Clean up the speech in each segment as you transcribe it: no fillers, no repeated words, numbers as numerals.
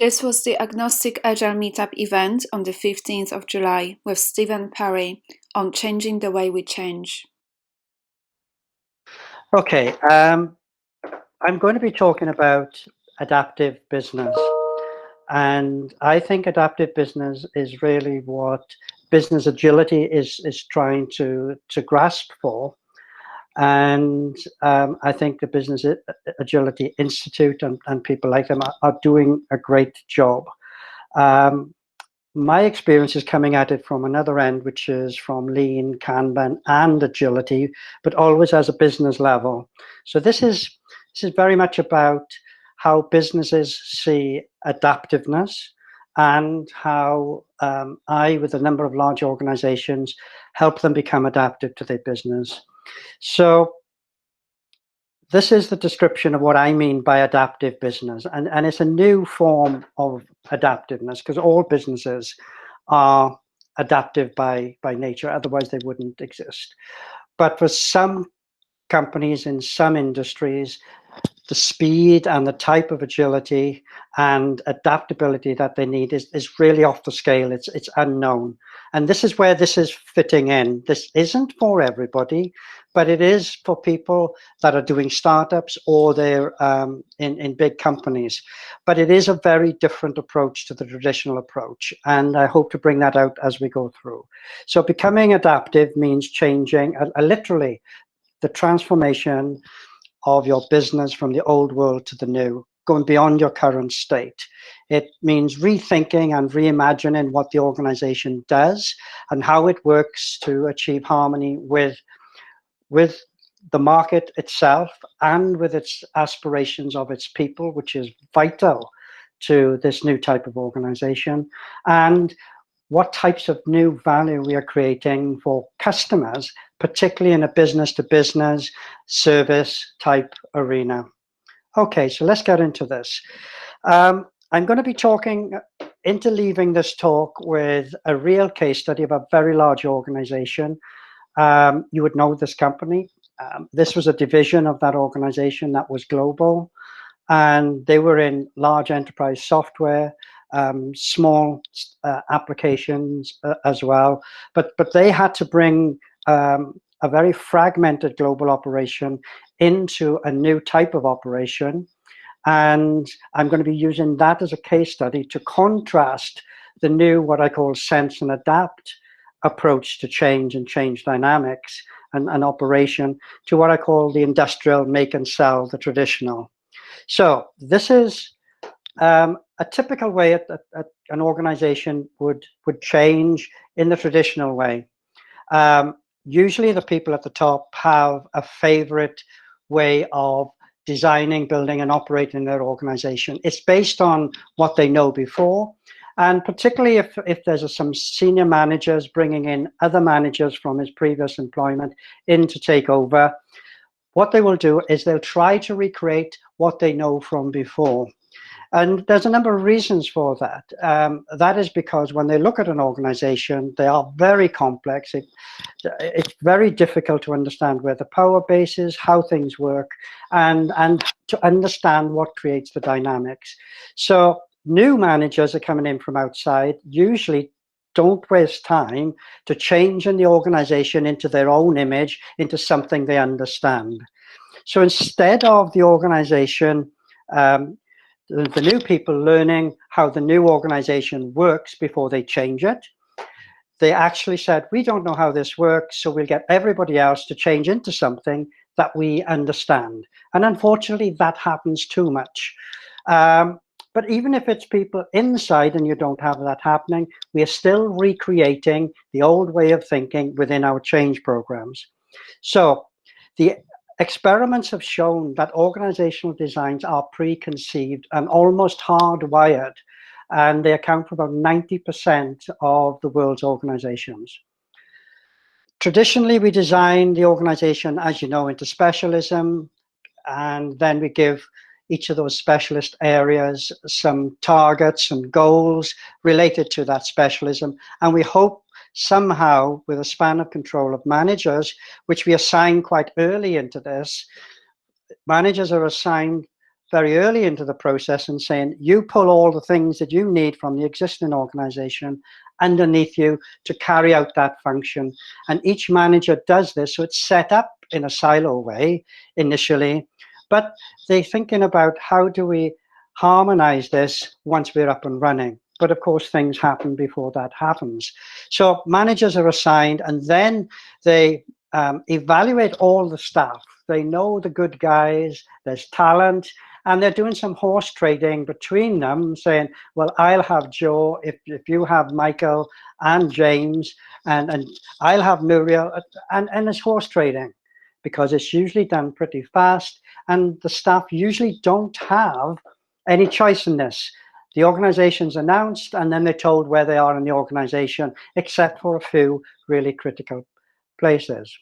This was the Agnostic Agile Meetup event on the 15th of July with Stephen Parry on changing the way we change. Okay, I'm going to be talking about adaptive business. And I think adaptive business is really what business agility is trying to grasp for. And I think the Business Agility Institute and people like them are doing a great job. My experience is coming at it from another end, which is from lean, Kanban, and agility, but always as a business level. So this is very much about how businesses see adaptiveness and how I, with a number of large organizations, help them become adaptive to their business. So this is the description of what I mean by adaptive business. And it's a new form of adaptiveness because all businesses are adaptive by nature, otherwise they wouldn't exist. But for some companies in some industries, the speed and the type of agility and adaptability that they need is really off the scale. It's unknown. And this is where this is fitting in. This isn't for everybody, but it is for people that are doing startups or they're in big companies. But it is a very different approach to the traditional approach. And I hope to bring that out as we go through. So becoming adaptive means changing, literally, the transformation of your business from the old world to the new, going beyond your current state. It means rethinking and reimagining what the organization does and how it works to achieve harmony with the market itself and with its aspirations of its people, which is vital to this new type of organization, and what types of new value we are creating for customers, particularly in a business-to-business service type arena. Okay, so let's get into this. I'm going to be interleaving this talk with a real case study of a very large organization. You would know this company. This was a division of that organization that was global, and they were in large enterprise software, small applications as well, but they had to bring a very fragmented global operation into a new type of operation. And I'm going to be using that as a case study to contrast the new, what I call sense and adapt approach to change and change dynamics and operation to what I call the industrial make and sell, the traditional. So this is a typical way an organization would change in the traditional way. Usually the people at the top have a favorite way of designing, building, and operating their organization. It's based on what they know before. And particularly if there's some senior managers bringing in other managers from his previous employment in to take over, what they will do is they'll try to recreate what they know from before. And there's a number of reasons for that. That is because when they look at an organization, they are very complex. It's very difficult to understand where the power base is, how things work, and to understand what creates the dynamics. So new managers are coming in from outside, usually don't waste time to change in the organization into their own image, into something they understand. So instead of the organization, the new people learning how the new organization works before they change it, they actually said, we don't know how this works, so we'll get everybody else to change into something that we understand. And unfortunately, that happens too much. But even if it's people inside and you don't have that happening, we are still recreating the old way of thinking within our change programs. So the experiments have shown that organizational designs are preconceived and almost hardwired, and they account for about 90% of the world's organizations. Traditionally, we design the organization, as you know, into specialism, and then we give each of those specialist areas some targets and goals related to that specialism, and we hope somehow, with a span of control of managers, which we assign quite early into this, managers are assigned very early into the process and saying, you pull all the things that you need from the existing organization underneath you to carry out that function. And each manager does this. So it's set up in a silo way initially, but they're thinking about how do we harmonize this once we're up and running. But of course, things happen before that happens. So managers are assigned, and then they evaluate all the staff. They know the good guys, there's talent, and they're doing some horse trading between them, saying, well, I'll have Joe if you have Michael and James, and I'll have Muriel, and it's horse trading because it's usually done pretty fast, and the staff usually don't have any choice in this. The organization's announced, and then they're told where they are in the organization, except for a few really critical places.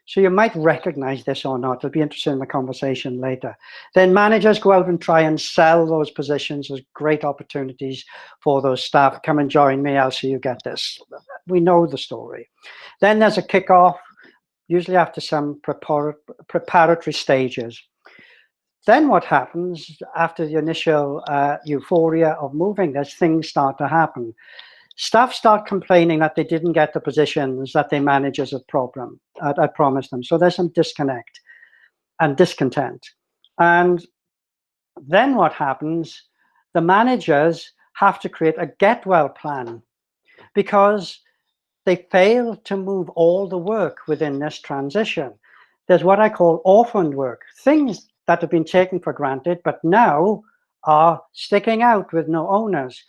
So you might recognize this or not. It'll be interesting in the conversation later. Then managers go out and try and sell those positions. There's great opportunities for those staff. Come and join me, I'll see you get this. We know the story. Then there's a kickoff, usually after some preparatory stages. Then what happens after the initial euphoria of moving this, things start to happen. Staff start complaining that they didn't get the positions that their managers had promised them. So there's some disconnect and discontent. And then what happens? The managers have to create a get well plan because they fail to move all the work within this transition. There's what I call orphaned work, things that have been taken for granted, but now are sticking out with no owners.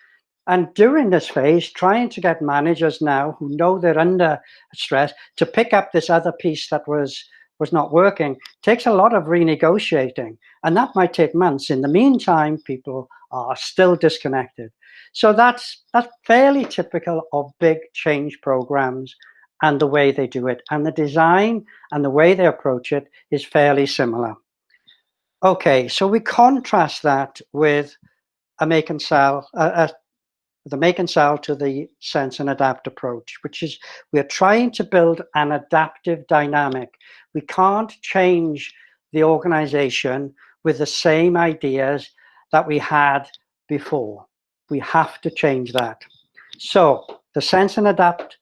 And during this phase, trying to get managers now who know they're under stress to pick up this other piece that was not working takes a lot of renegotiating, and that might take months. In the meantime, people are still disconnected. So that's fairly typical of big change programs and the way they do it. And the design and the way they approach it is fairly similar. Okay, so we contrast that with a make and sell, the make and sell to the sense and adapt approach, which is we're trying to build an adaptive dynamic. We can't change the organization with the same ideas that we had before. We have to change that. So the sense and adapt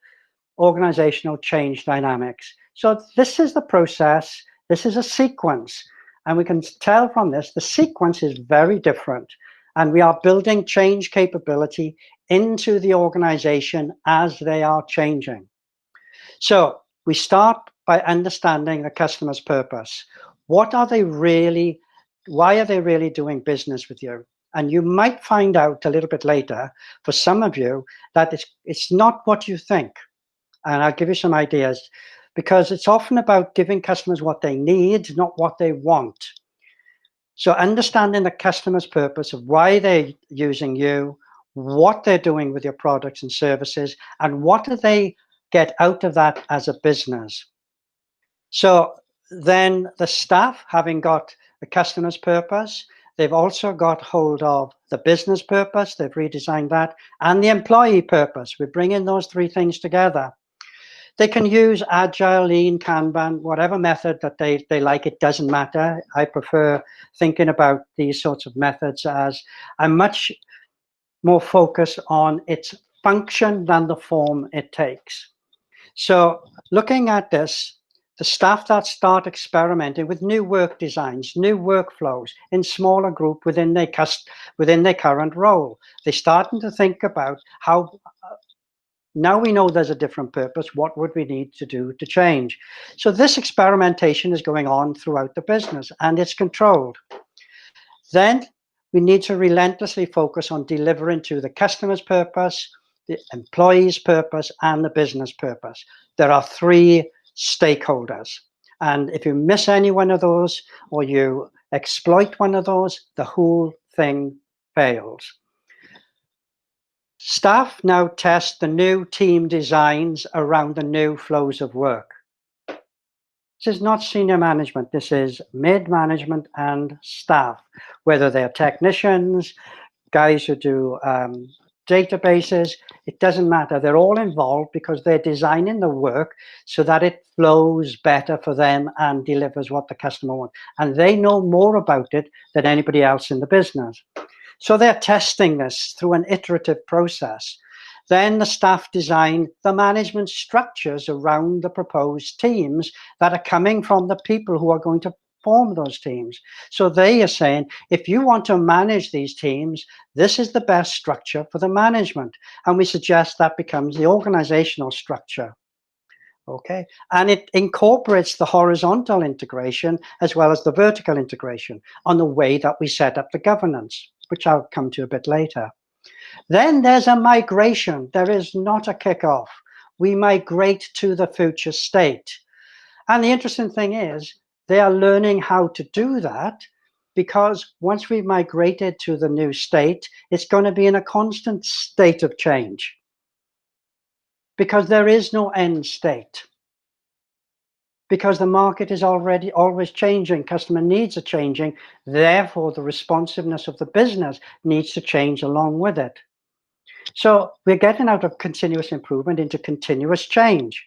organizational change dynamics. So this is the process. This is a sequence. And we can tell from this, the sequence is very different. And we are building change capability into the organization as they are changing. So we start by understanding the customer's purpose. What are they really, why are they really doing business with you? And you might find out a little bit later, for some of you, that it's not what you think. And I'll give you some ideas, because it's often about giving customers what they need, not what they want. So understanding the customer's purpose of why they're using you, what they're doing with your products and services, and what do they get out of that as a business. So then the staff, having got the customer's purpose, they've also got hold of the business purpose, they've redesigned that, and the employee purpose. We're bringing those three things together. They can use Agile, Lean, Kanban, whatever method that they like. It doesn't matter. I prefer thinking about these sorts of methods as I'm much more focused on its function than the form it takes. So looking at this, the staff that start experimenting with new work designs, new workflows in smaller group within their current role, they're starting to think about how now we know there's a different purpose. What would we need to do to change? So this experimentation is going on throughout the business, and it's controlled. Then we need to relentlessly focus on delivering to the customer's purpose, the employee's purpose, and the business purpose. There are three stakeholders. And if you miss any one of those, or you exploit one of those, the whole thing fails. Staff now test the new team designs around the new flows of work. This is not senior management. This is mid-management and staff, whether they're technicians, guys who do databases, it doesn't matter. They're all involved because they're designing the work so that it flows better for them and delivers what the customer wants. And they know more about it than anybody else in the business. So they're testing this through an iterative process. Then the staff design the management structures around the proposed teams that are coming from the people who are going to form those teams. So they are saying, if you want to manage these teams, this is the best structure for the management. And we suggest that becomes the organizational structure. Okay, and it incorporates the horizontal integration as well as the vertical integration on the way that we set up the governance, which I'll come to a bit later. Then there's a migration. There is not a kickoff. We migrate to the future state. And the interesting thing is, they are learning how to do that because once we've migrated to the new state, it's going to be in a constant state of change because there is no end state. Because the market is already always changing, customer needs are changing, therefore the responsiveness of the business needs to change along with it. So we're getting out of continuous improvement into continuous change.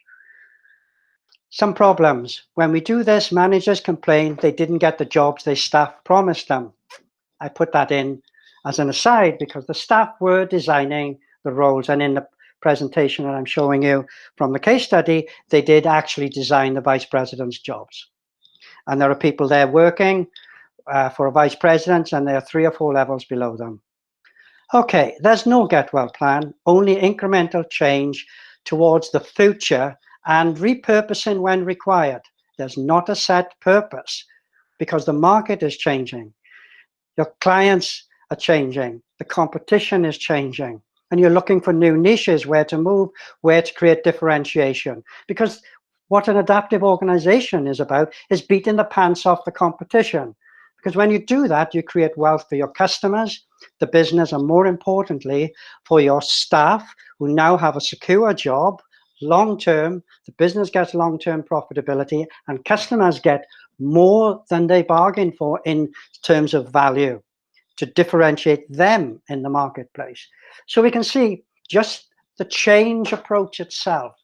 Some problems. When we do this, managers complain they didn't get the jobs their staff promised them. I put that in as an aside because the staff were designing the roles, and in the presentation that I'm showing you from the case study, they did actually design the vice president's jobs. And there are people there working for a vice president, and there are 3 or 4 levels below them. Okay, there's no get well plan, only incremental change towards the future and repurposing when required. There's not a set purpose because the market is changing. Your clients are changing. The competition is changing. And you're looking for new niches, where to move, where to create differentiation. Because what an adaptive organization is about is beating the pants off the competition. Because when you do that, you create wealth for your customers, the business, and more importantly, for your staff who now have a secure job, long-term, the business gets long-term profitability, and customers get more than they bargain for in terms of value to differentiate them in the marketplace. So we can see just the change approach itself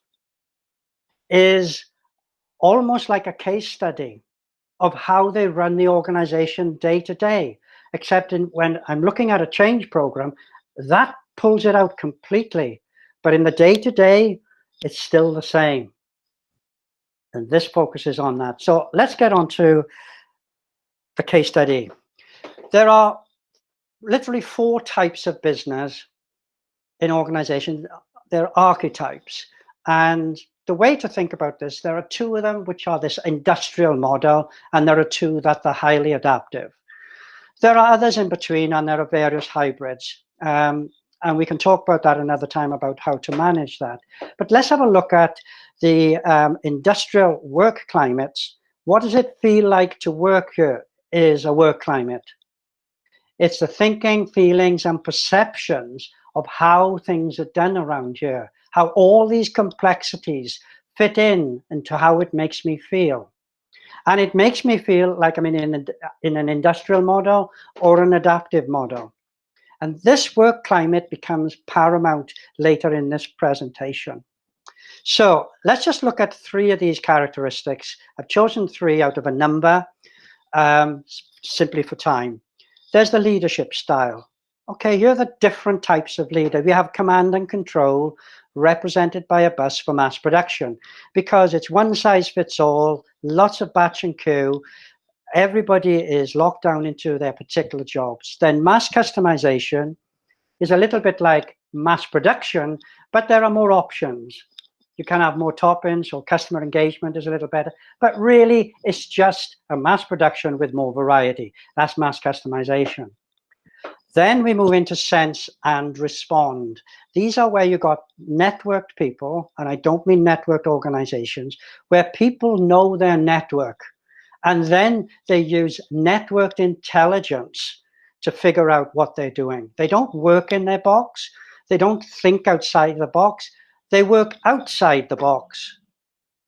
is almost like a case study of how they run the organization day to day, except when I'm looking at a change program, that pulls it out completely. But in the day to day, it's still the same. And this focuses on that. So let's get on to the case study. There are literally 4 types of business in organizations. They're archetypes. And the way to think about this, there are 2 of them, which are this industrial model, and there are 2 that are highly adaptive. There are others in between, and there are various hybrids. And we can talk about that another time about how to manage that. But let's have a look at the industrial work climates. What does it feel like to work here is a work climate. It's the thinking, feelings, and perceptions of how things are done around here, how all these complexities fit into how it makes me feel. And it makes me feel like I'm in an industrial model or an adaptive model. And this work climate becomes paramount later in this presentation. So let's just look at 3 of these characteristics. I've chosen 3 out of a number, simply for time. There's the leadership style. Okay, here are the different types of leader. We have command and control represented by a bus for mass production because it's one size fits all, lots of batch and queue. Everybody is locked down into their particular jobs. Then mass customization is a little bit like mass production, but there are more options. You can have more toppings, or customer engagement is a little better, but really it's just a mass production with more variety. That's mass customization. Then we move into sense and respond. These are where you got networked people, and I don't mean networked organizations, where people know their network. And then they use networked intelligence to figure out what they're doing. They don't work in their box. They don't think outside the box. They work outside the box.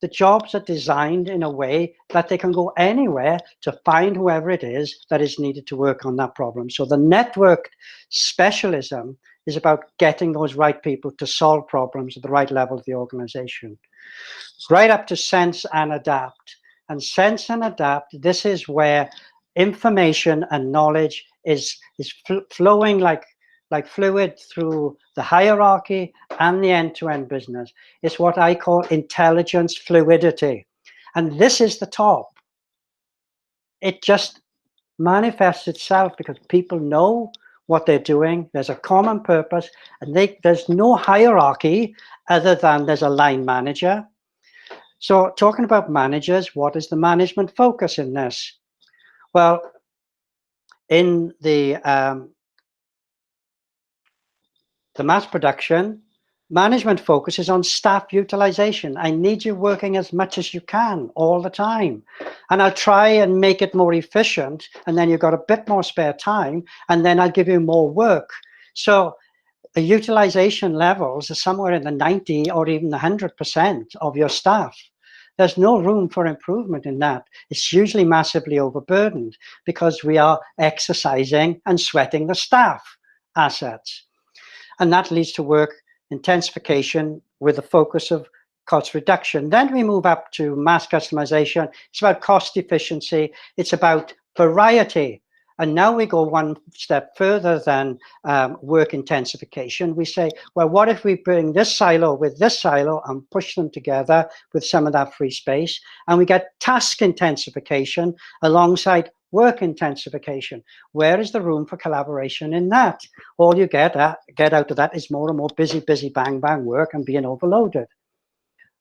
The jobs are designed in a way that they can go anywhere to find whoever it is that is needed to work on that problem. So the networked specialism is about getting those right people to solve problems at the right level of the organization. Right up to sense and adapt. And sense and adapt, this is where information and knowledge is flowing like fluid through the hierarchy and the end-to-end business. It's what I call intelligence fluidity. And this is the top. It just manifests itself because people know what they're doing. There's a common purpose, and there's no hierarchy other than there's a line manager. So talking about managers, what is the management focus in this? Well, in the mass production, management focuses on staff utilization. I need you working as much as you can all the time. And I'll try and make it more efficient. And then you've got a bit more spare time. And then I'll give you more work. So the utilization levels are somewhere in the 90 or even 100% of your staff. There's no room for improvement in that. It's usually massively overburdened because we are exercising and sweating the staff assets. And that leads to work intensification with a focus of cost reduction. Then we move up to mass customization. It's about cost efficiency. It's about variety. And now we go one step further than work intensification. We say, well, what if we bring this silo with this silo and push them together with some of that free space? And we get task intensification alongside work intensification. Where is the room for collaboration in that? All you get out of that is more and more busy, bang, bang work and being overloaded.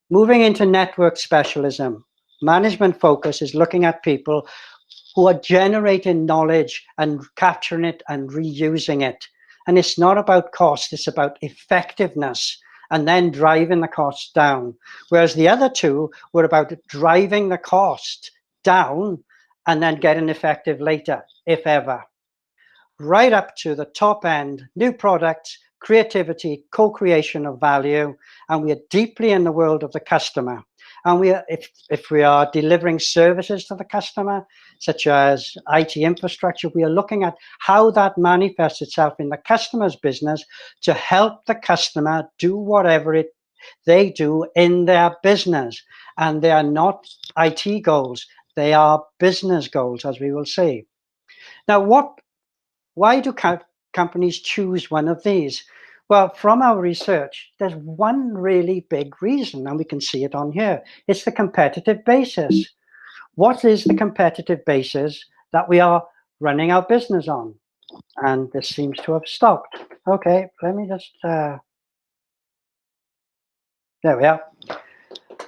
Moving into network specialism. Management focus is looking at people who are generating knowledge and capturing it and reusing it. And it's not about cost, it's about effectiveness and then driving the costs down. Whereas the other two were about driving the cost down and then getting effective later, if ever. Right up to the top end, new products, creativity, co-creation of value, and we are deeply in the world of the customer. And we are, if we are delivering services to the customer, such as IT infrastructure, we are looking at how that manifests itself in the customer's business to help the customer do whatever they do in their business. And they are not IT goals, they are business goals, as we will see. Now, why do companies choose one of these? Well, from our research, there's one really big reason, and we can see it on here. It's the competitive basis. What is the competitive basis that we are running our business on? And this seems to have stopped. Okay, let me just, there we are.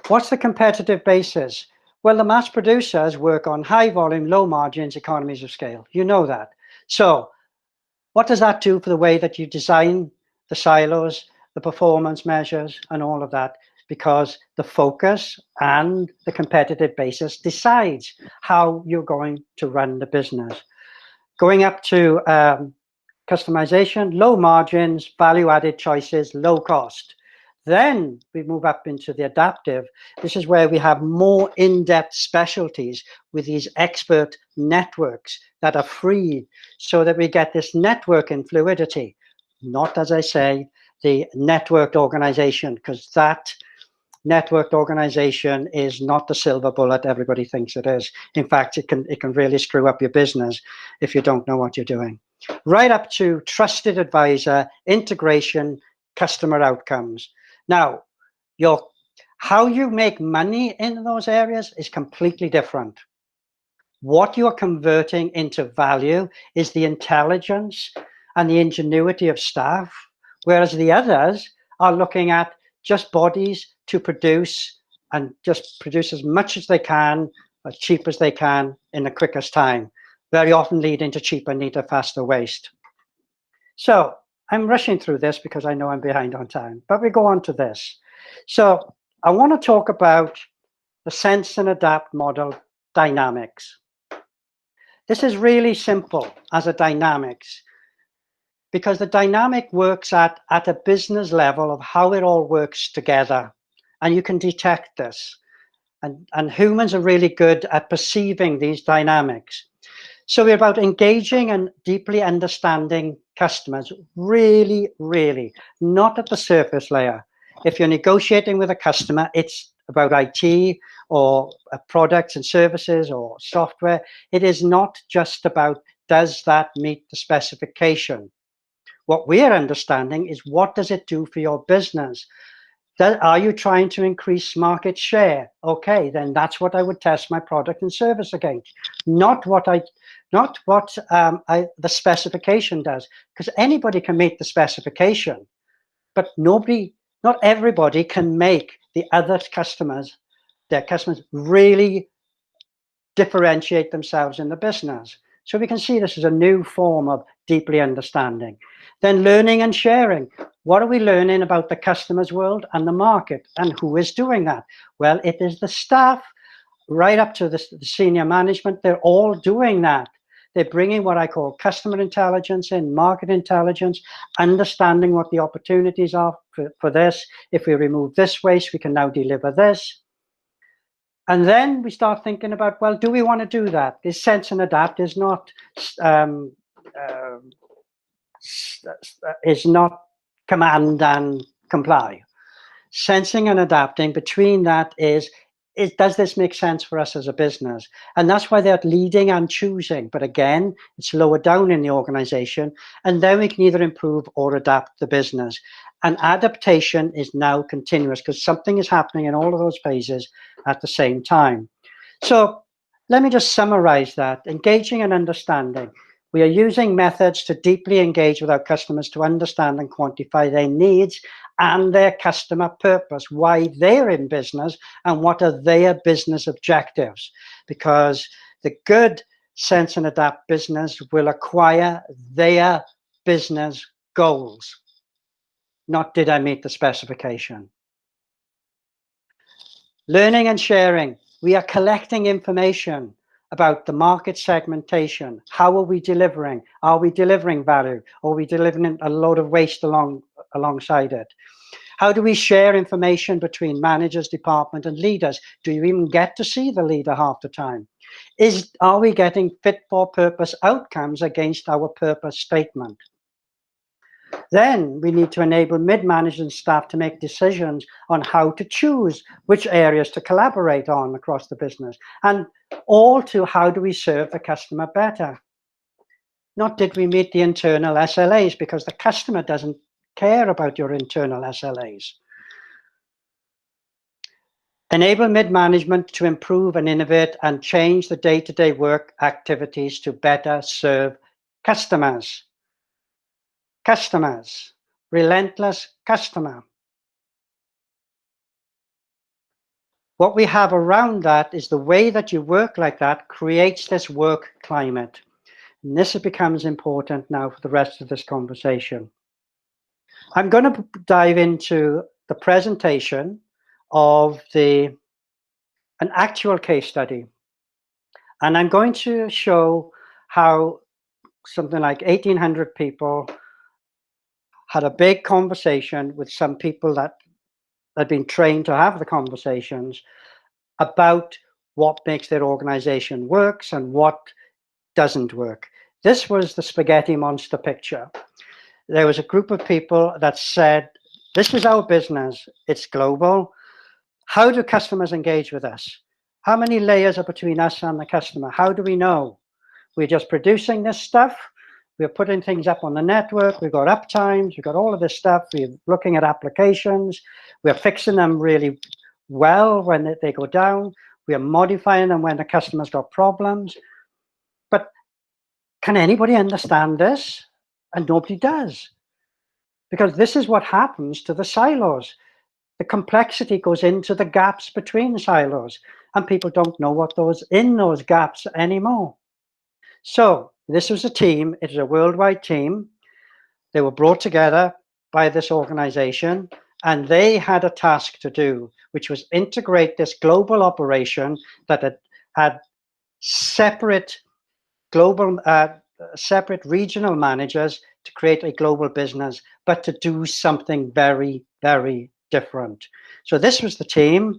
What's the competitive basis? Well, the mass producers work on high volume, low margins, economies of scale. You know that. So what does that do for the way that you design the silos, the performance measures, and all of that? Because the focus and the competitive basis decides how you're going to run the business. Going up to customization, low margins, value-added choices, low cost. Then we move up into the adaptive. This is where we have more in-depth specialties with these expert networks that are freed so that we get this networking fluidity. Not, as I say, the networked organization, because that networked organization is not the silver bullet everybody thinks it is. In fact, it can really screw up your business if you don't know what you're doing. Right up to trusted advisor, integration, customer outcomes. Now, how you make money in those areas is completely different. What you're converting into value is the intelligence and the ingenuity of staff, whereas the others are looking at just bodies to produce and just produce as much as they can, as cheap as they can in the quickest time, very often leading to cheaper, neater, faster waste. So I'm rushing through this because I know I'm behind on time, but we go on to this. So I want to talk about the sense and adapt model dynamics. This is really simple as a dynamics because the dynamic works at a business level of how it all works together. And you can detect this. And humans are really good at perceiving these dynamics. So we're about engaging and deeply understanding customers, really, really, not at the surface layer. If you're negotiating with a customer, it's about IT or products and services or software. It is not just about, does that meet the specification? What we're understanding is, what does it do for your business? Are you trying to increase market share? Okay, then that's what I would test my product and service against, not what the specification does, because anybody can meet the specification, but not everybody can make their customers really differentiate themselves in the business. So we can see this is a new form of deeply understanding. Then learning and sharing. What are we learning about the customer's world and the market? And who is doing that? Well, it is the staff right up to the senior management. They're all doing that. They're bringing what I call customer intelligence in, market intelligence, understanding what the opportunities are for this. If we remove this waste, we can now deliver this. And then we start thinking about, well, do we want to do that? This sense and adapt is not command and comply. Sensing and adapting, between that is does this make sense for us as a business? And that's why they're leading and choosing. But again, it's lower down in the organization. And then we can either improve or adapt the business. And adaptation is now continuous, because something is happening in all of those phases at the same time. So let me just summarize that. Engaging and understanding. We are using methods to deeply engage with our customers to understand and quantify their needs and their customer purpose, why they're in business and what are their business objectives. Because the good sense and adapt business will acquire their business goals. Not, did I meet the specification? Learning and sharing. We are collecting information about the market segmentation. How are we delivering? Are we delivering value? Or are we delivering a load of waste alongside it? How do we share information between managers, department, and leaders? Do you even get to see the leader half the time? Are we getting fit for purpose outcomes against our purpose statement? Then we need to enable mid-management staff to make decisions on how to choose which areas to collaborate on across the business, and all to how do we serve the customer better. Not did we meet the internal SLAs, because the customer doesn't care about your internal SLAs. Enable mid-management to improve and innovate and change the day-to-day work activities to better serve customers. Customers, relentless customer. What we have around that is the way that you work like that creates this work climate. And this becomes important now for the rest of this conversation. I'm going to dive into the presentation of an actual case study. And I'm going to show how something like 1,800 people had a big conversation with some people that had been trained to have the conversations about what makes their organization works and what doesn't work. This was the spaghetti monster picture. There was a group of people that said, this is our business, it's global. How do customers engage with us? How many layers are between us and the customer? How do we know? We're just producing this stuff. We're putting things up on the network. We've got uptimes. We've got all of this stuff. We're looking at applications. We're fixing them really well when they go down. We are modifying them when the customer's got problems. But can anybody understand this? And nobody does. Because this is what happens to the silos. The complexity goes into the gaps between the silos. And people don't know what those gaps anymore. So this was a team. It was a worldwide team. They were brought together by this organization, and they had a task to do, which was integrate this global operation that had separate regional managers to create a global business, but to do something very, very different. So this was the team.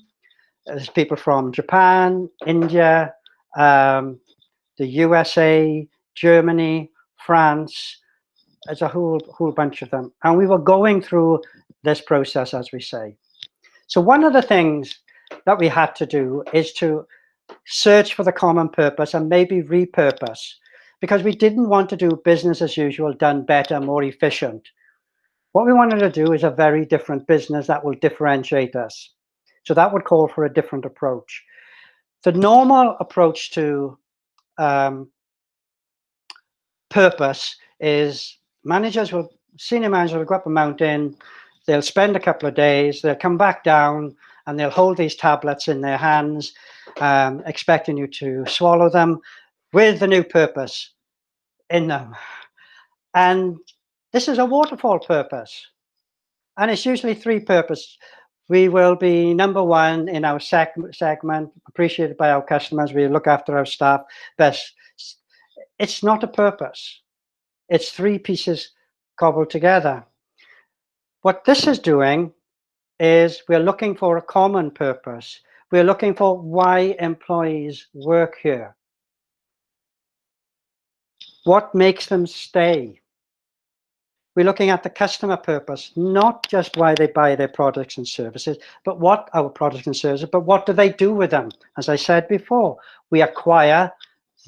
There's people from Japan, India, the USA, Germany, France. There's a whole bunch of them. And we were going through this process, as we say. So one of the things that we had to do is to search for the common purpose and maybe repurpose, because we didn't want to do business as usual, done better, more efficient. What we wanted to do is a very different business that will differentiate us. So that would call for a different approach. The normal approach to purpose is senior managers will go up a mountain, they'll spend a couple of days, they'll come back down, and they'll hold these tablets in their hands, expecting you to swallow them with the new purpose in them. And this is a waterfall purpose. And it's usually three purposes. We will be number one in our segment, appreciated by our customers. We look after our staff best. It's not a purpose. It's three pieces cobbled together. What this is doing is we're looking for a common purpose. We're looking for why employees work here. What makes them stay? We're looking at the customer purpose, not just why they buy their products and services, but what our products and services, but what do they do with them? As I said before, we acquire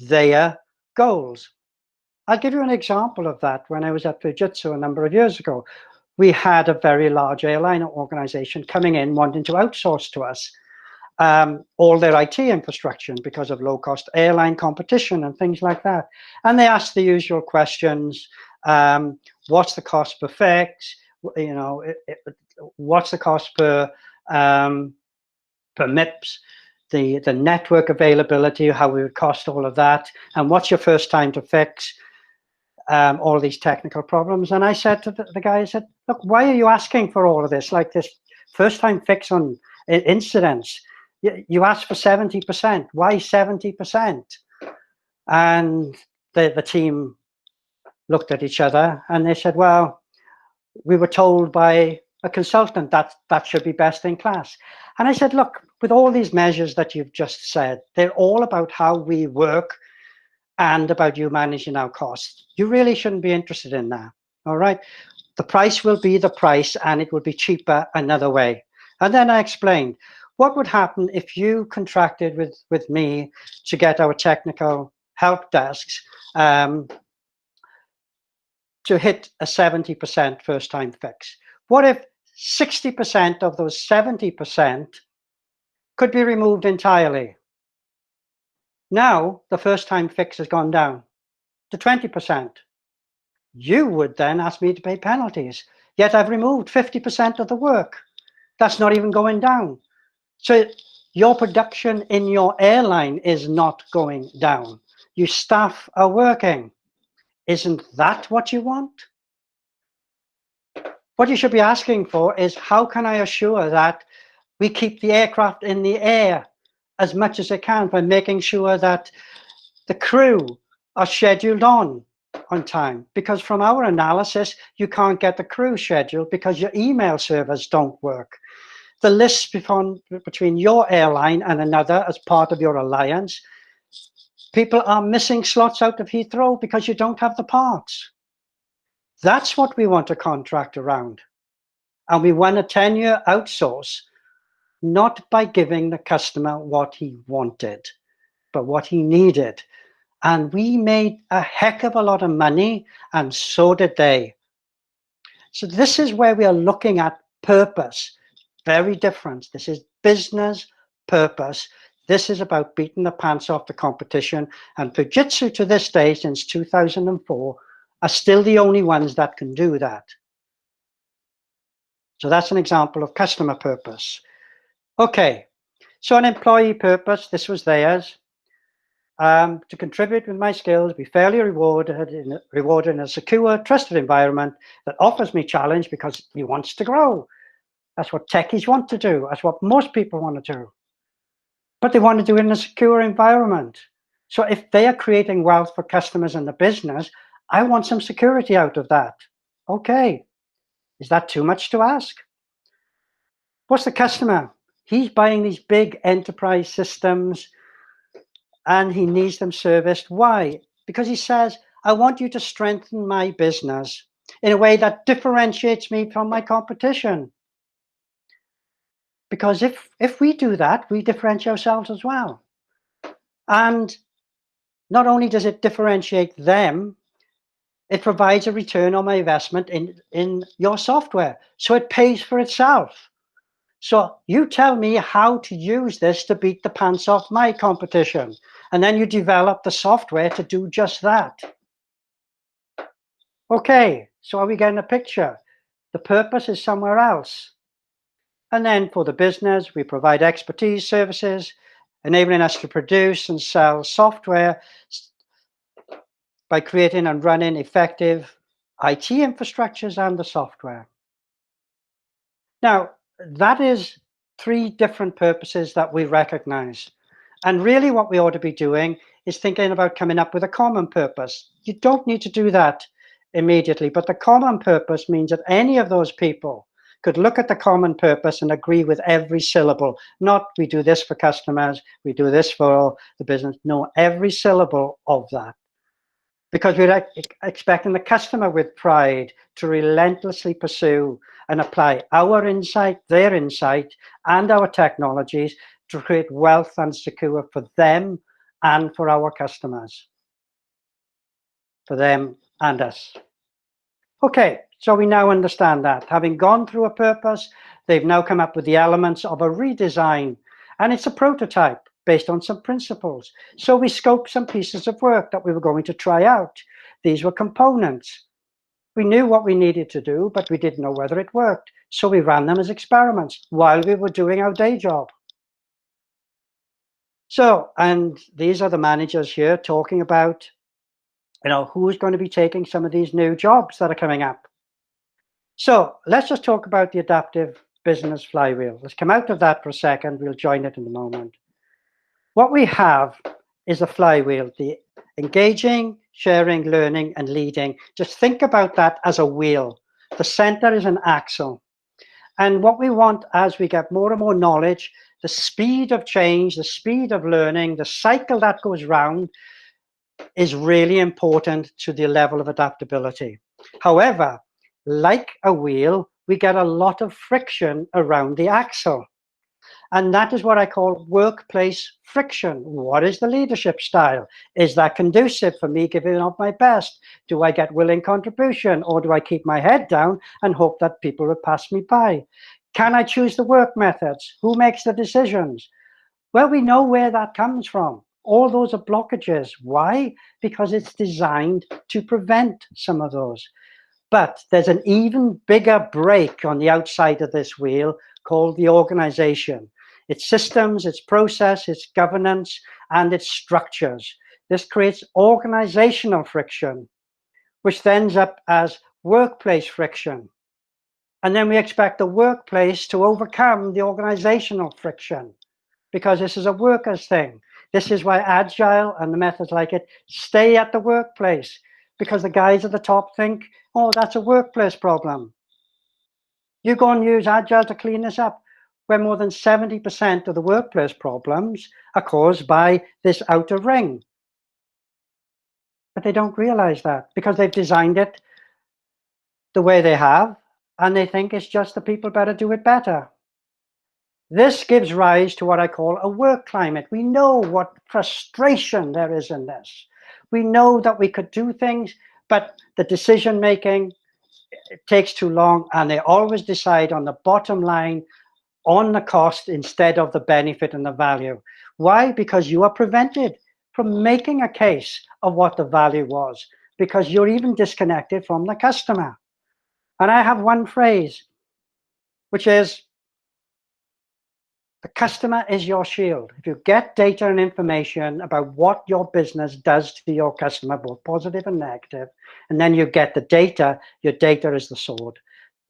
their goals. I'll give you an example of that. When I was at Fujitsu a number of years ago, we had a very large airline organization coming in wanting to outsource to us all their IT infrastructure because of low-cost airline competition and things like that. And they asked the usual questions. What's the cost per fix? You know, what's the cost per MIPS? The network availability, how it would cost all of that, and what's your first time to fix all these technical problems. And I said to the guy, I said, look, why are you asking for all of this? Like this first time fix on incidents, you asked for 70%. Why 70%? And the team looked at each other and they said, well, we were told by a consultant that should be best in class. And I said, look, with all these measures that you've just said, they're all about how we work and about you managing our costs. You really shouldn't be interested in that. All right. The price will be the price and it will be cheaper another way. And then I explained what would happen if you contracted with me to get our technical help desks to hit a 70% first time fix. What if 60% of those 70% could be removed entirely? Now the first time fix has gone down to 20%. You would then ask me to pay penalties, yet I've removed 50% of the work. That's not even going down. So your production in your airline is not going down. Your staff are working. Isn't that what you want? What you should be asking for is, how can I assure that we keep the aircraft in the air as much as it can by making sure that the crew are scheduled on time? Because from our analysis, you can't get the crew scheduled because your email servers don't work. The list between your airline and another as part of your alliance, people are missing slots out of Heathrow because you don't have the parts. That's what we want to contract around. And we want a 10-year outsource, not by giving the customer what he wanted, but what he needed. And we made a heck of a lot of money, and so did they. So this is where we are looking at purpose. Very different. This is business purpose. This is about beating the pants off the competition. And Fujitsu to this day, since 2004, are still the only ones that can do that. So that's an example of customer purpose. Okay, so an employee purpose, this was theirs. To contribute with my skills, be fairly rewarded in a secure, trusted environment that offers me challenge because he wants to grow. That's what techies want to do. That's what most people want to do. But they want to do it in a secure environment. So if they are creating wealth for customers and the business, I want some security out of that. Okay, is that too much to ask? What's the customer? He's buying these big enterprise systems. and he needs them serviced. Why? Because he says, I want you to strengthen my business in a way that differentiates me from my competition. Because if we do that, we differentiate ourselves as well. And not only does it differentiate them, it provides a return on my investment in your software. So it pays for itself. So you tell me how to use this to beat the pants off my competition. And then you develop the software to do just that. Okay, so are we getting a picture? The purpose is somewhere else. And then for the business, we provide expertise services, enabling us to produce and sell software by creating and running effective IT infrastructures and the software. Now, that is three different purposes that we recognize. And really what we ought to be doing is thinking about coming up with a common purpose. You don't need to do that immediately, but the common purpose means that any of those people could look at the common purpose and agree with every syllable. Not we do this for customers, we do this for the business. No, every syllable of that. Because we're expecting the customer with pride to relentlessly pursue and apply our insight, their insight, and our technologies to create wealth and secure for them and for our customers, for them and us. Okay, so we now understand that. Having gone through a purpose, they've now come up with the elements of a redesign, and it's a prototype based on some principles. So we scoped some pieces of work that we were going to try out. These were components. We knew what we needed to do, but we didn't know whether it worked. So we ran them as experiments while we were doing our day job. So, and these are the managers here talking about, who's going to be taking some of these new jobs that are coming up. So let's just talk about the adaptive business flywheel. Let's come out of that for a second. We'll join it in a moment. What we have is a flywheel, the engaging, sharing, learning, and leading. Just think about that as a wheel. The center is an axle. And what we want as we get more and more knowledge, the speed of change, the speed of learning, the cycle that goes round is really important to the level of adaptability. However, like a wheel, we get a lot of friction around the axle. And that is what I call workplace friction. What is the leadership style? Is that conducive for me giving up my best? Do I get willing contribution, or do I keep my head down and hope that people will pass me by? Can I choose the work methods? Who makes the decisions? Well, we know where that comes from. All those are blockages. Why? Because it's designed to prevent some of those. But there's an even bigger break on the outside of this wheel called the organization. Its systems, its process, its governance, and its structures. This creates organizational friction, which then ends up as workplace friction. And then we expect the workplace to overcome the organizational friction, because this is a workers' thing. This is why Agile and the methods like it stay at the workplace, because the guys at the top think, oh, that's a workplace problem. You go and use Agile to clean this up, where more than 70% of the workplace problems are caused by this outer ring. But they don't realize that because they've designed it the way they have, and they think it's just the people better do it better. This gives rise to what I call a work climate. We know what frustration there is in this. We know that we could do things, but the decision making, it takes too long, and they always decide on the bottom line, on the cost instead of the benefit and the value. Why? Because you are prevented from making a case of what the value was, because you're even disconnected from the customer. And I have one phrase, which is, the customer is your shield. If you get data and information about what your business does to your customer, both positive and negative, and then you get the data, your data is the sword.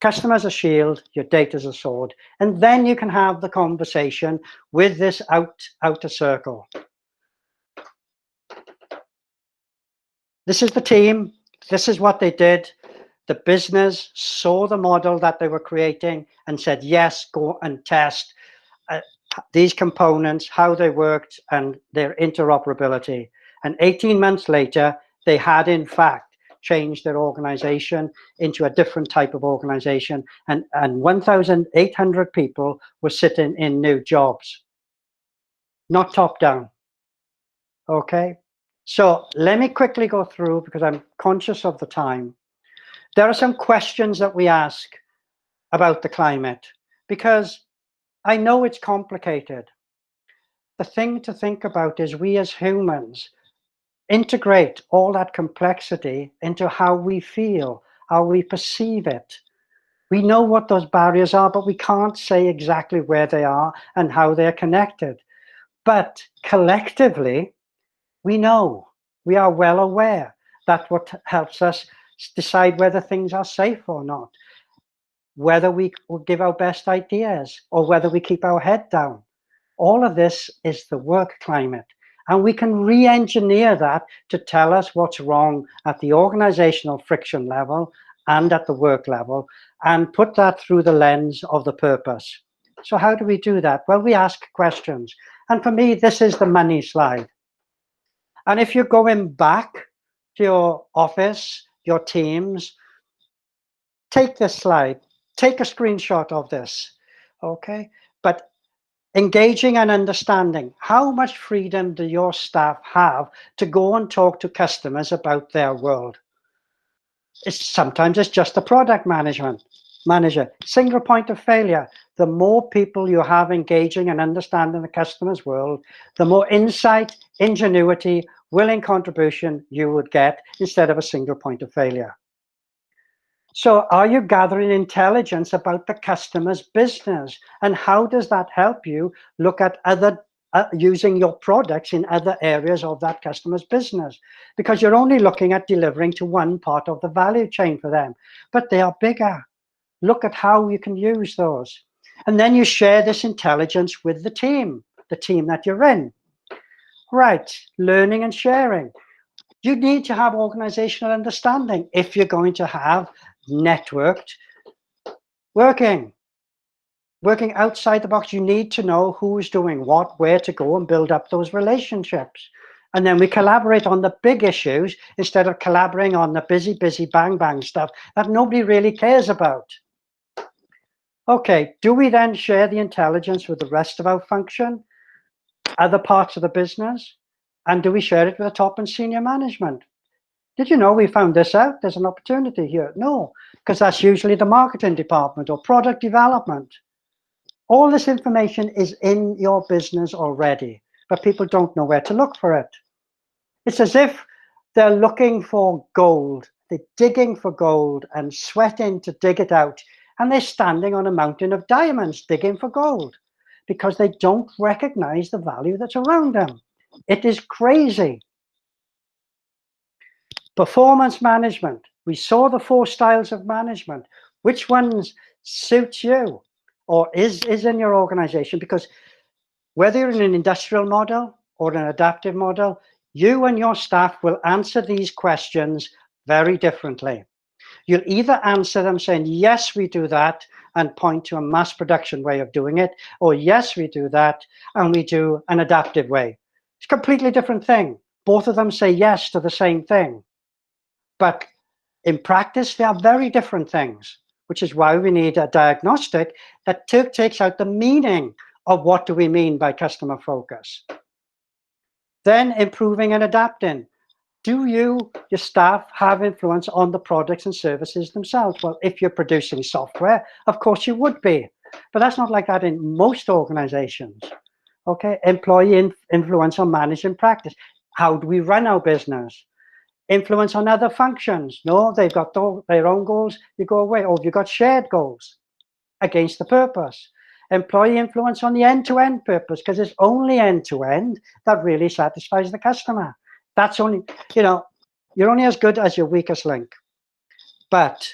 Customer's a shield, your data's a sword. And then you can have the conversation with this outer circle. This is the team. This is what they did. The business saw the model that they were creating and said, yes, go and test. these components, how they worked, and their interoperability. And 18 months later, they had in fact changed their organization into a different type of organization, and 1,800 people were sitting in new jobs, not top down. Okay, so let me quickly go through, because I'm conscious of the time. There are some questions that we ask about the climate, because I know it's complicated. The thing to think about is we as humans integrate all that complexity into how we feel, how we perceive it. We know what those barriers are, but we can't say exactly where they are and how they're connected. But collectively, we know, we are well aware. That's what helps us decide whether things are safe or not, whether we give our best ideas or whether we keep our head down. All of this is the work climate. And we can re-engineer that to tell us what's wrong at the organizational friction level and at the work level, and put that through the lens of the purpose. So how do we do that? Well, we ask questions. And for me, this is the money slide. And if you're going back to your office, your teams, take this slide, take a screenshot of this, okay? But engaging and understanding, how much freedom do your staff have to go and talk to customers about their world? Sometimes it's just a product manager. Single point of failure. The more people you have engaging and understanding the customer's world, the more insight, ingenuity, willing contribution you would get instead of a single point of failure. So are you gathering intelligence about the customer's business? And how does that help you look at other using your products in other areas of that customer's business? Because you're only looking at delivering to one part of the value chain for them, but they are bigger. Look at how you can use those. And then you share this intelligence with the team that you're in. Right, learning and sharing. You need to have organizational understanding if you're going to have networked working outside the box. You need to know who's doing what, where to go, and build up those relationships. And then we collaborate on the big issues instead of collaborating on the busy, bang, bang stuff that nobody really cares about. Okay, do we then share the intelligence with the rest of our function, other parts of the business? And do we share it with the top and senior management? Did you know we found this out? There's an opportunity here. No, because that's usually the marketing department or product development. All this information is in your business already, but people don't know where to look for it. It's as if they're looking for gold. They're digging for gold and sweating to dig it out. And they're standing on a mountain of diamonds digging for gold because they don't recognize the value that's around them. It is crazy. Performance management. We saw the 4 styles of management. Which ones suit you or is in your organization? Because whether you're in an industrial model or an adaptive model, you and your staff will answer these questions very differently. You'll either answer them saying, yes, we do that, and point to a mass production way of doing it, or yes, we do that, and we do an adaptive way. It's a completely different thing. Both of them say yes to the same thing. But in practice, they are very different things, which is why we need a diagnostic that takes out the meaning of what do we mean by customer focus. Then improving and adapting. Do you, your staff, have influence on the products and services themselves? Well, if you're producing software, of course you would be. But that's not like that in most organizations. Okay, employee influence on managing practice. How do we run our business? Influence on other functions. No, they've got their own goals, you go away. Or you've got shared goals against the purpose. Employee influence on the end-to-end purpose, because it's only end-to-end that really satisfies the customer. That's only, you're only as good as your weakest link. But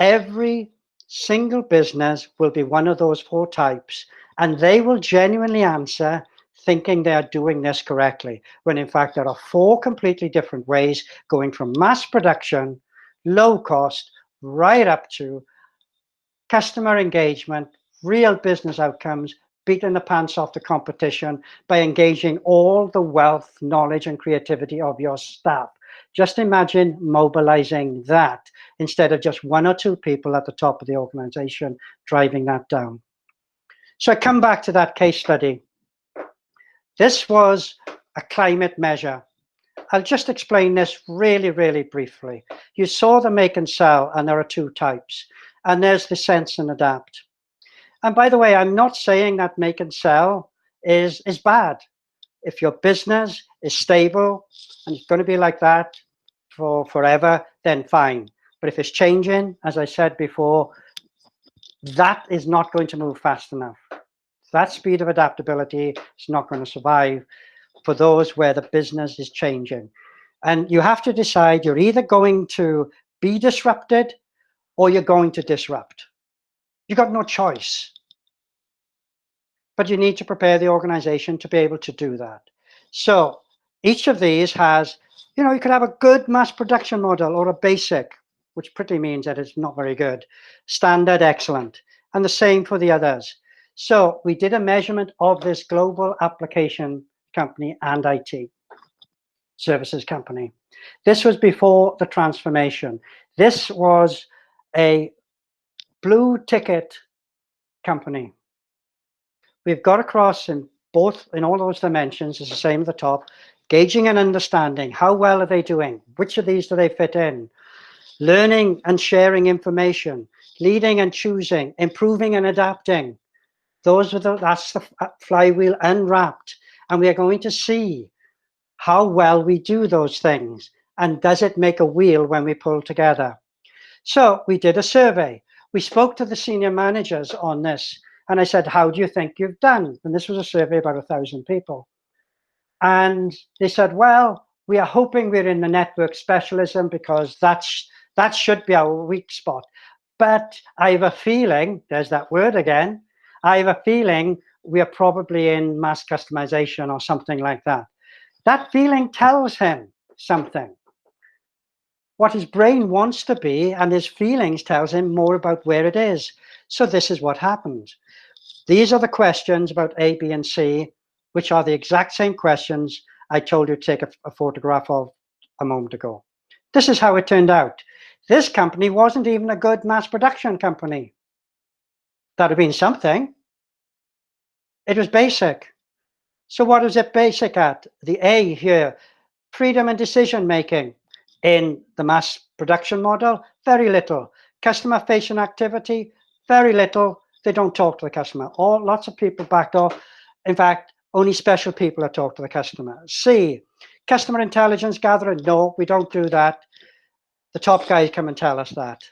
every single business will be one of those 4 types, and they will genuinely answer thinking they are doing this correctly, when in fact there are 4 completely different ways, going from mass production, low cost, right up to customer engagement, real business outcomes, beating the pants off the competition by engaging all the wealth, knowledge, and creativity of your staff. Just imagine mobilizing that instead of just one or two people at the top of the organization driving that down. So I come back to that case study. This was a climate measure. I'll just explain this really, really briefly. You saw the make and sell, and there are two types. And there's the sense and adapt. And by the way, I'm not saying that make and sell is bad. If your business is stable and it's going to be like that for forever, then fine. But if it's changing, as I said before, that is not going to move fast enough. That speed of adaptability is not going to survive for those where the business is changing. And you have to decide, you're either going to be disrupted or you're going to disrupt. You've got no choice. But you need to prepare the organization to be able to do that. So each of these has, you could have a good mass production model or a basic, which pretty means that it's not very good, standard, excellent, and the same for the others. So we did a measurement of this global application company and IT services company. This was before the transformation. This was a blue ticket company. We've got across in all those dimensions, is the same at the top, gauging and understanding. How well are they doing? Which of these do they fit in? Learning and sharing information, leading and choosing, improving and adapting. That's the flywheel unwrapped. And we are going to see how well we do those things. And does it make a wheel when we pull together? So we did a survey. We spoke to the senior managers on this. And I said, how do you think you've done? And this was a survey about 1,000 people. And they said, well, we are hoping we're in the network specialism because that should be our weak spot. But I have a feeling, there's that word again, I have a feeling we are probably in mass customization or something like that. That feeling tells him something. What his brain wants to be and his feelings tells him more about where it is. So this is what happened. These are the questions about A, B, and C, which are the exact same questions I told you to take a photograph of a moment ago. This is how it turned out. This company wasn't even a good mass production company. That would have been something. It was basic. So what is it basic at? The A here, freedom and decision making. In the mass production model, very little. Customer facing activity, very little. They don't talk to the customer. Lots of people backed off. In fact, only special people that talk to the customer. C, customer intelligence gathering. No, we don't do that. The top guys come and tell us that.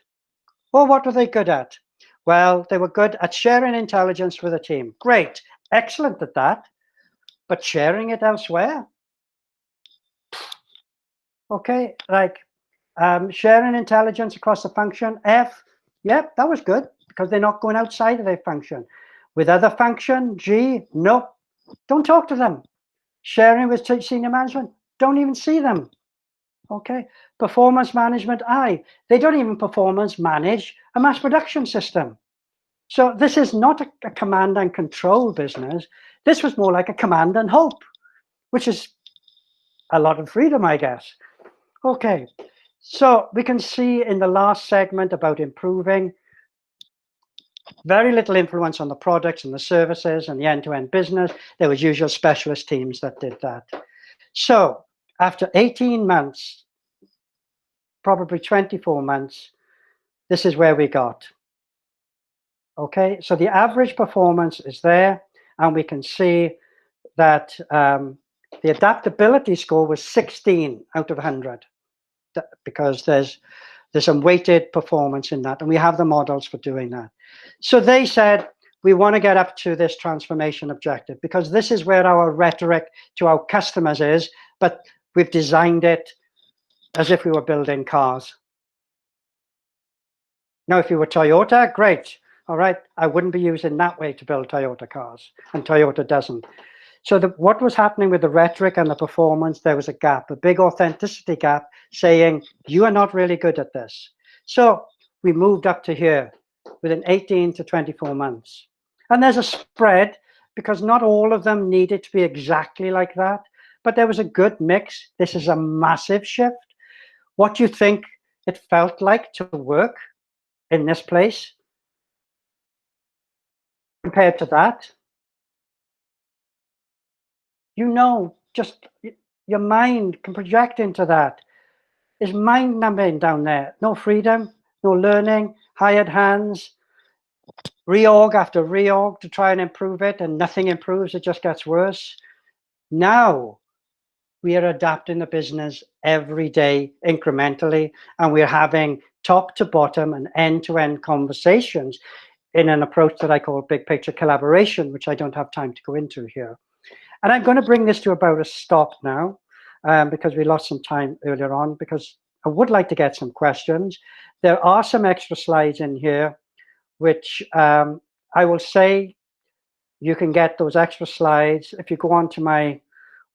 Well, what were they good at? Well, they were good at sharing intelligence with the team. Great, excellent at that. But sharing it elsewhere? Okay, like sharing intelligence across the function. F, yep, that was good because they're not going outside of their function. With other function, G, no, don't talk to them. Sharing with senior management, don't even see them. Okay, performance management, I, they don't even performance manage a mass production system. So this is not a command and control business. This was more like a command and hope, which is a lot of freedom, I guess. Okay, so we can see in the last segment about improving, very little influence on the products and the services and the end-to-end business. There was usual specialist teams that did that. So after 18 months, probably 24 months, this is where we got. Okay, so the average performance is there, and we can see that the adaptability score was 16 out of 100 because there's some weighted performance in that, and we have the models for doing that. So they said, we want to get up to this transformation objective because this is where our rhetoric to our customers is, but we've designed it as if we were building cars. Now, if you were Toyota, great. All right, I wouldn't be using that way to build Toyota cars, and Toyota doesn't. So what was happening with the rhetoric and the performance, there was a gap, a big authenticity gap, saying, you are not really good at this. So we moved up to here within 18 to 24 months. And there's a spread because not all of them needed to be exactly like that, but there was a good mix. This is a massive shift. What do you think it felt like to work in this place compared to that? Just your mind can project into that. It's mind numbing down there. No freedom, no learning, hired hands, reorg after reorg to try and improve it, and nothing improves, it just gets worse. Now we are adapting the business every day incrementally, and we're having top to bottom and end-to-end conversations in an approach that I call big picture collaboration, which I don't have time to go into here. And I'm going to bring this to about a stop now, because we lost some time earlier on, because I would like to get some questions. There are some extra slides in here, which I will say you can get those extra slides if you go onto my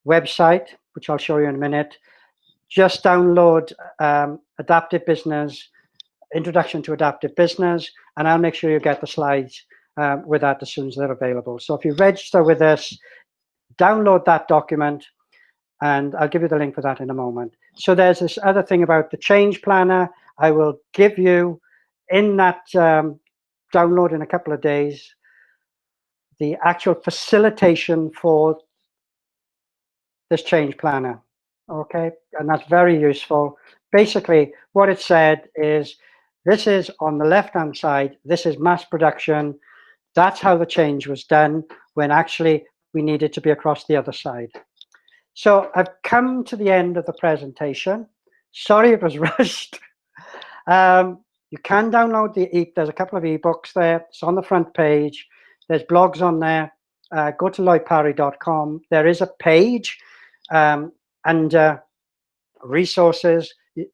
website, which I'll show you in a minute. Just download Adaptive Business, Introduction to Adaptive Business, and I'll make sure you get the slides with that as soon as they're available. So if you register with us, download that document, and I'll give you the link for that in a moment. So there's this other thing about the change planner. I will give you in that download in a couple of days the actual facilitation for this change planner. Okay, and that's very useful. Basically, what it said is, this is on the left-hand side, this is mass production. That's how the change was done, when actually we needed to be across the other side. So I've come to the end of the presentation. Sorry it was rushed. You can download there's a couple of ebooks there. It's on the front page. There's blogs on there. Go to lloydparry.com. There is a page under resources,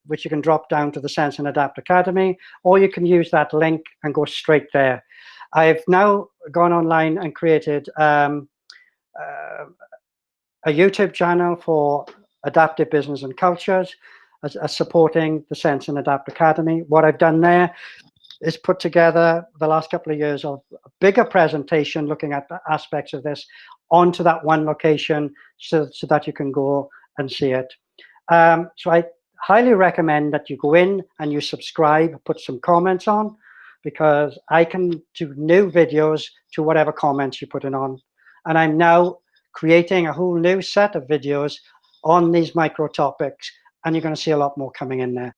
which you can drop down to the Sense and Adapt Academy, or you can use that link and go straight there. I've now gone online and created a YouTube channel for adaptive business and cultures, as supporting the Sense and Adapt Academy. What I've done there is put together the last couple of years of a bigger presentation looking at the aspects of this onto that one location, so that you can go and see it. So I highly recommend that you go in and you subscribe, put some comments on, because I can do new videos to whatever comments you put in on. And I'm now creating a whole new set of videos on these micro topics, and you're going to see a lot more coming in there.